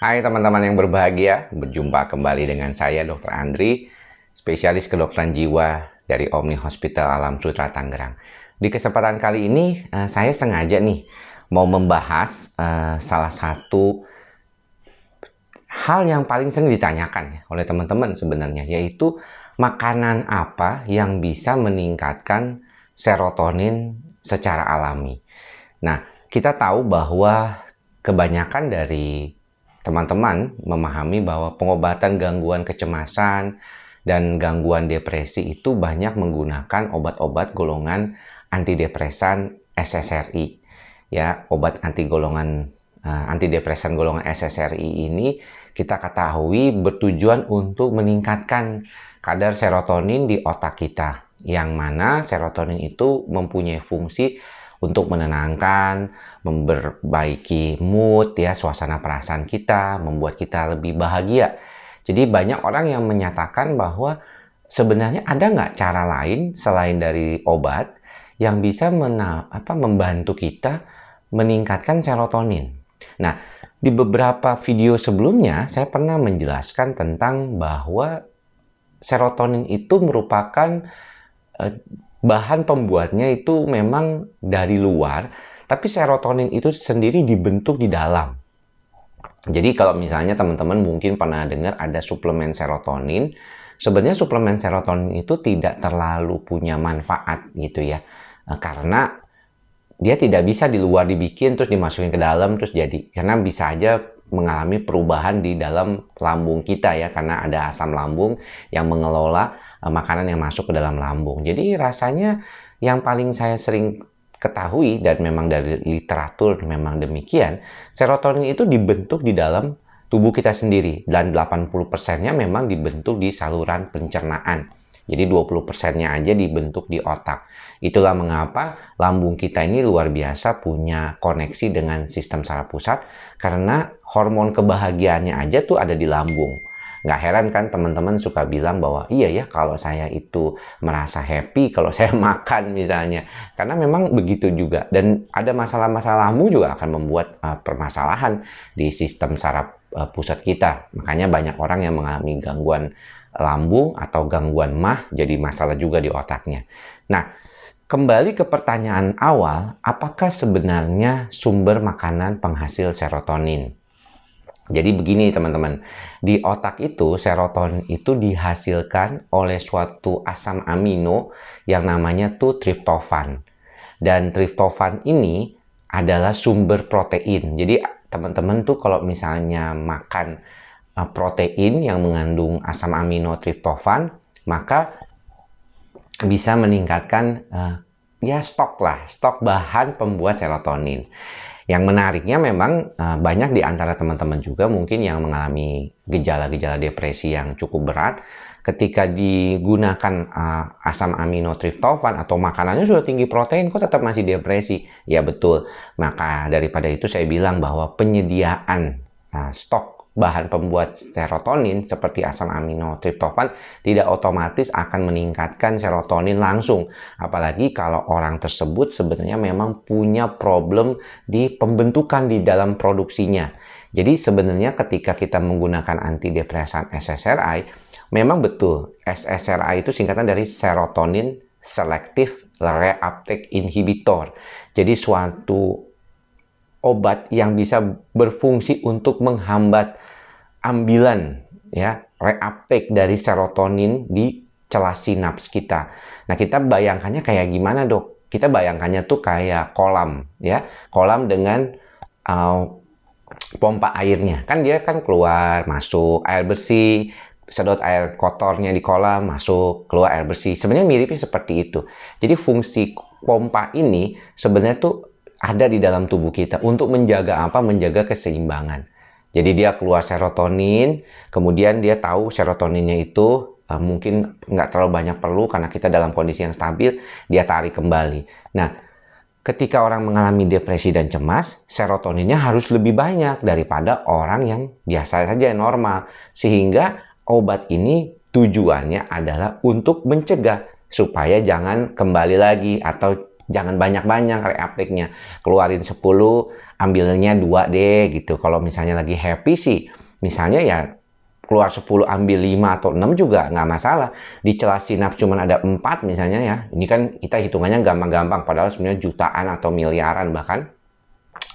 Hai teman-teman yang berbahagia, berjumpa kembali dengan saya Dr. Andri, spesialis kedokteran jiwa dari Omni Hospital Alam Sutera Tangerang. Di kesempatan kali ini saya sengaja nih mau membahas salah satu hal yang paling sering ditanyakan oleh teman-teman sebenarnya, yaitu makanan apa yang bisa meningkatkan serotonin secara alami. Nah, kita tahu bahwa kebanyakan dari teman-teman memahami bahwa pengobatan gangguan kecemasan dan gangguan depresi itu banyak menggunakan obat-obat golongan antidepresan SSRI. Ya, obat antidepresan golongan SSRI ini kita ketahui bertujuan untuk meningkatkan kadar serotonin di otak kita, yang mana serotonin itu mempunyai fungsi untuk menenangkan, memperbaiki mood, ya, suasana perasaan kita, membuat kita lebih bahagia. Jadi banyak orang yang menyatakan bahwa sebenarnya ada nggak cara lain selain dari obat yang bisa membantu kita meningkatkan serotonin. Nah, di beberapa video sebelumnya saya pernah menjelaskan tentang bahwa serotonin itu merupakan bahan pembuatnya itu memang dari luar, tapi serotonin itu sendiri dibentuk di dalam. Jadi kalau misalnya teman-teman mungkin pernah dengar ada suplemen serotonin, sebenarnya suplemen serotonin itu tidak terlalu punya manfaat gitu ya. Karena dia tidak bisa di luar dibikin terus dimasukin ke dalam terus jadi. Karena bisa aja mengalami perubahan di dalam lambung kita ya, karena ada asam lambung yang mengelola makanan yang masuk ke dalam lambung. Jadi rasanya yang paling saya sering ketahui dan memang dari literatur memang demikian, serotonin itu dibentuk di dalam tubuh kita sendiri dan 80%-nya memang dibentuk di saluran pencernaan. Jadi 20%-nya aja dibentuk di otak. Itulah mengapa lambung kita ini luar biasa punya koneksi dengan sistem saraf pusat, karena hormon kebahagiaannya aja tuh ada di lambung. Nggak heran kan teman-teman suka bilang bahwa iya ya kalau saya itu merasa happy kalau saya makan misalnya. Karena memang begitu juga. Dan ada masalah-masalah lambung juga akan membuat permasalahan di sistem saraf pusat kita. Makanya banyak orang yang mengalami gangguan lambung atau gangguan MAH jadi masalah juga di otaknya. Nah, kembali ke pertanyaan awal, apakah sebenarnya sumber makanan penghasil serotonin? Jadi begini teman-teman, di otak itu serotonin itu dihasilkan oleh suatu asam amino yang namanya tuh triptofan. Dan triptofan ini adalah sumber protein. Jadi teman-teman tuh kalau misalnya makan protein yang mengandung asam amino triptofan, maka bisa meningkatkan stok bahan pembuat serotonin. Yang menariknya memang banyak di antara teman-teman juga mungkin yang mengalami gejala-gejala depresi yang cukup berat. Ketika digunakan asam amino triptofan atau makanannya sudah tinggi protein, kok tetap masih depresi? Ya betul. Maka daripada itu saya bilang bahwa penyediaan stok bahan pembuat serotonin seperti asam amino triptofan tidak otomatis akan meningkatkan serotonin langsung. Apalagi kalau orang tersebut sebenarnya memang punya problem di pembentukan di dalam produksinya. Jadi sebenarnya ketika kita menggunakan antidepresan SSRI, memang betul SSRI itu singkatan dari serotonin selective reuptake inhibitor. Jadi suatu obat yang bisa berfungsi untuk menghambat ambilan ya reuptake dari serotonin di celah sinaps kita. Nah, kita bayangkannya kayak gimana, Dok? Kita bayangkannya tuh kayak kolam ya, kolam dengan pompa airnya. Kan dia kan keluar, masuk air bersih, sedot air kotornya di kolam, masuk, keluar air bersih. Sebenarnya miripnya seperti itu. Jadi fungsi pompa ini sebenarnya tuh ada di dalam tubuh kita untuk menjaga apa? Menjaga keseimbangan. Jadi dia keluar serotonin, kemudian dia tahu serotoninnya itu mungkin nggak terlalu banyak perlu karena kita dalam kondisi yang stabil, dia tarik kembali. Nah, ketika orang mengalami depresi dan cemas, serotoninnya harus lebih banyak daripada orang yang biasa saja normal. Sehingga obat ini tujuannya adalah untuk mencegah supaya jangan kembali lagi atau Jangan banyak-banyak reuptake-nya. Keluarin 10, ambilnya 2 deh gitu. Kalau misalnya lagi happy sih, misalnya ya keluar 10 ambil 5 atau 6 juga nggak masalah. Di celah sinap cuma ada 4 misalnya ya. Ini kan kita hitungannya gampang-gampang, padahal sebenarnya jutaan atau miliaran bahkan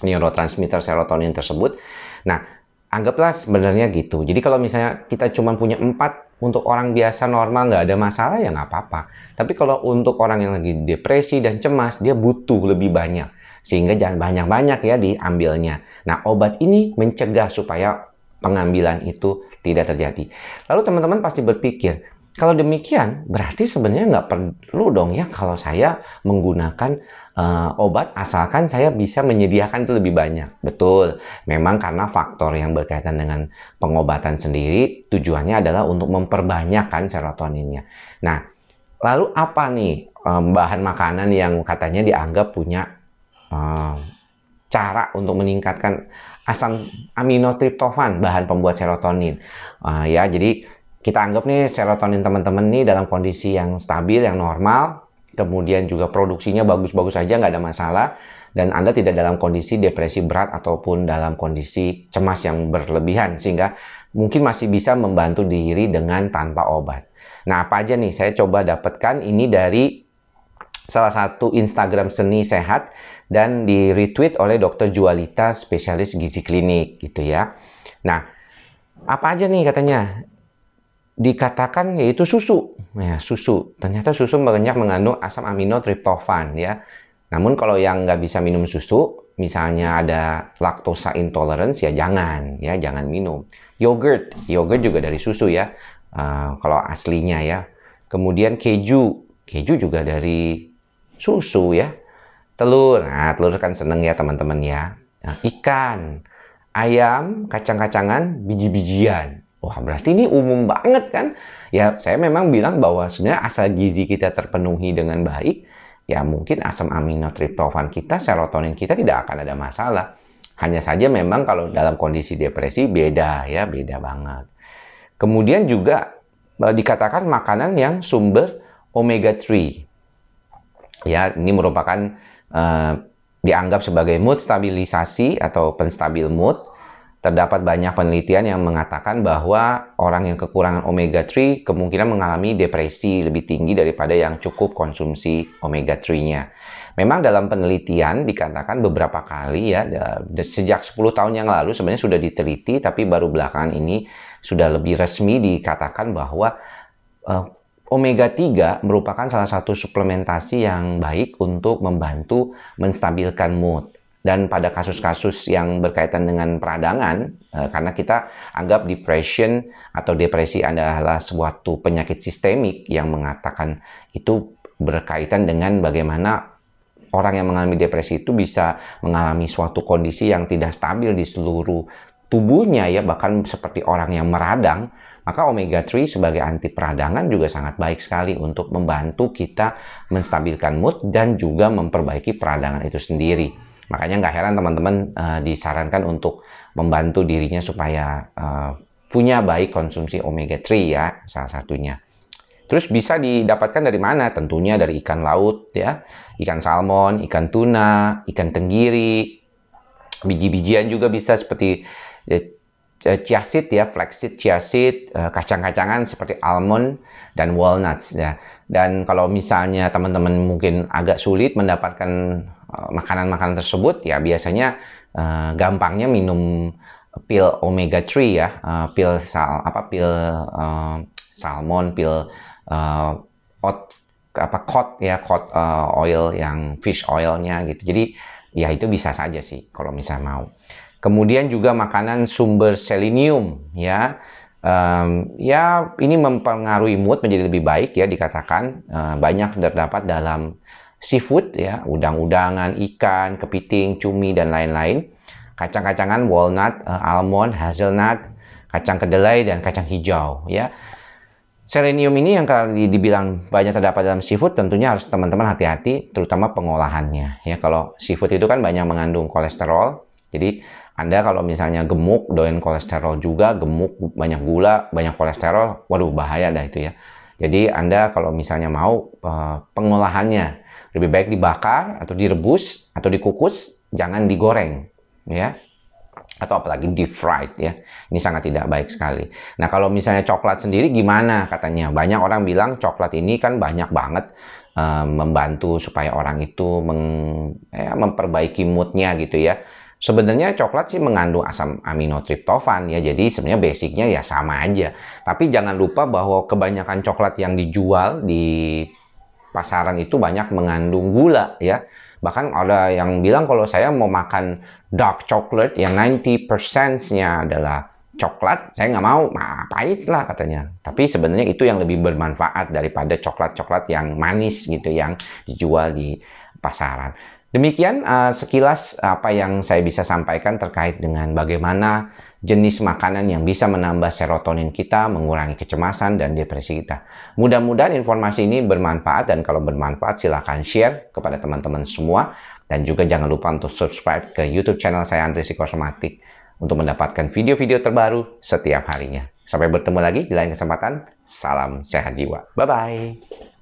neurotransmitter serotonin tersebut. Nah, anggaplah sebenarnya gitu. Jadi kalau misalnya kita cuma punya 4, untuk orang biasa normal nggak ada masalah ya nggak apa-apa. Tapi kalau untuk orang yang lagi depresi dan cemas, dia butuh lebih banyak. Sehingga jangan banyak-banyak ya diambilnya. Nah, obat ini mencegah supaya pengambilan itu tidak terjadi. Lalu teman-teman pasti berpikir, kalau demikian berarti sebenarnya nggak perlu dong ya kalau saya menggunakan obat asalkan saya bisa menyediakan itu lebih banyak. Betul, memang karena faktor yang berkaitan dengan pengobatan sendiri tujuannya adalah untuk memperbanyakkan serotoninnya. Nah, lalu apa nih bahan makanan yang katanya dianggap punya cara untuk meningkatkan asam aminotriptofan, bahan pembuat serotonin. Ya, jadi kita anggap nih serotonin teman-teman nih dalam kondisi yang stabil, yang normal, kemudian juga produksinya bagus-bagus saja, nggak ada masalah, dan Anda tidak dalam kondisi depresi berat ataupun dalam kondisi cemas yang berlebihan, sehingga mungkin masih bisa membantu diri dengan tanpa obat. Nah, apa aja nih? Saya coba dapatkan ini dari salah satu Instagram Seni Sehat dan di retweet oleh Dr. Jualita, spesialis gizi klinik gitu ya. Nah, apa aja nih katanya? Dikatakan yaitu susu. Ya, susu. Ternyata susu banyak mengandung asam aminotriptofan ya. Namun kalau yang nggak bisa minum susu, misalnya ada laktosa intolerance ya jangan minum. Yogurt juga dari susu ya. Kalau aslinya ya. Kemudian keju juga dari susu ya. Telur, nah telur kan seneng ya teman-teman ya. Nah, ikan, ayam, kacang-kacangan, biji-bijian. Wah, berarti ini umum banget kan? Ya, saya memang bilang bahwa sebenarnya asal gizi kita terpenuhi dengan baik, ya mungkin asam aminotriptofan kita, serotonin kita tidak akan ada masalah. Hanya saja memang kalau dalam kondisi depresi beda ya, beda banget. Kemudian juga dikatakan makanan yang sumber omega 3. Ya, ini merupakan dianggap sebagai mood stabilisasi atau penstabil mood. Terdapat banyak penelitian yang mengatakan bahwa orang yang kekurangan omega 3 kemungkinan mengalami depresi lebih tinggi daripada yang cukup konsumsi omega 3-nya. Memang dalam penelitian dikatakan beberapa kali ya, sejak 10 tahun yang lalu sebenarnya sudah diteliti, tapi baru belakangan ini sudah lebih resmi dikatakan bahwa omega 3 merupakan salah satu suplementasi yang baik untuk membantu menstabilkan mood. Dan pada kasus-kasus yang berkaitan dengan peradangan, karena kita anggap depression atau depresi adalah suatu penyakit sistemik yang mengatakan itu berkaitan dengan bagaimana orang yang mengalami depresi itu bisa mengalami suatu kondisi yang tidak stabil di seluruh tubuhnya ya, bahkan seperti orang yang meradang. Maka omega 3 sebagai anti peradangan juga sangat baik sekali untuk membantu kita menstabilkan mood dan juga memperbaiki peradangan itu sendiri. Makanya nggak heran teman-teman disarankan untuk membantu dirinya supaya punya baik konsumsi omega 3 ya, salah satunya. Terus bisa didapatkan dari mana? Tentunya dari ikan laut ya, ikan salmon, ikan tuna, ikan tenggiri, biji-bijian juga bisa seperti chia seed ya, flaxseed, chia seed, kacang-kacangan seperti almond dan walnuts ya. Dan kalau misalnya teman-teman mungkin agak sulit mendapatkan makanan-makanan tersebut ya, biasanya gampangnya minum pil omega 3 ya, pil salmon, pil cod oil yang fish oilnya gitu. Jadi ya itu bisa saja sih kalau misalnya mau. Kemudian juga makanan sumber selenium ya. Ya ini mempengaruhi mood menjadi lebih baik ya, dikatakan banyak terdapat dalam seafood ya, udang-udangan, ikan, kepiting, cumi dan lain-lain. Kacang-kacangan, walnut, almond, hazelnut, kacang kedelai dan kacang hijau ya. Selenium ini yang kali dibilang banyak terdapat dalam seafood, tentunya harus teman-teman hati-hati terutama pengolahannya ya. Kalau seafood itu kan banyak mengandung kolesterol. Jadi Anda kalau misalnya gemuk, doyan kolesterol juga, gemuk, banyak gula, banyak kolesterol, waduh bahaya dah itu ya. Jadi Anda kalau misalnya mau pengolahannya, Lebih baik dibakar atau direbus atau dikukus, jangan digoreng, ya. Atau apalagi deep fried, ya. Ini sangat tidak baik sekali. Nah, kalau misalnya coklat sendiri gimana katanya? Banyak orang bilang coklat ini kan banyak banget membantu supaya orang itu memperbaiki moodnya gitu ya. Sebenarnya coklat sih mengandung asam amino triptofan ya, jadi sebenarnya basicnya ya sama aja. Tapi jangan lupa bahwa kebanyakan coklat yang dijual di pasaran itu banyak mengandung gula ya. Bahkan ada yang bilang kalau saya mau makan dark chocolate yang 90%-nya adalah coklat, saya nggak mau, pahit lah katanya. Tapi sebenarnya itu yang lebih bermanfaat daripada coklat-coklat yang manis gitu yang dijual di pasaran. Demikian sekilas apa yang saya bisa sampaikan terkait dengan bagaimana jenis makanan yang bisa menambah serotonin kita, mengurangi kecemasan dan depresi kita. Mudah-mudahan informasi ini bermanfaat, dan kalau bermanfaat silahkan share kepada teman-teman semua. Dan juga jangan lupa untuk subscribe ke YouTube channel saya, Andre Psikosomatik, untuk mendapatkan video-video terbaru setiap harinya. Sampai bertemu lagi di lain kesempatan. Salam sehat jiwa. Bye-bye.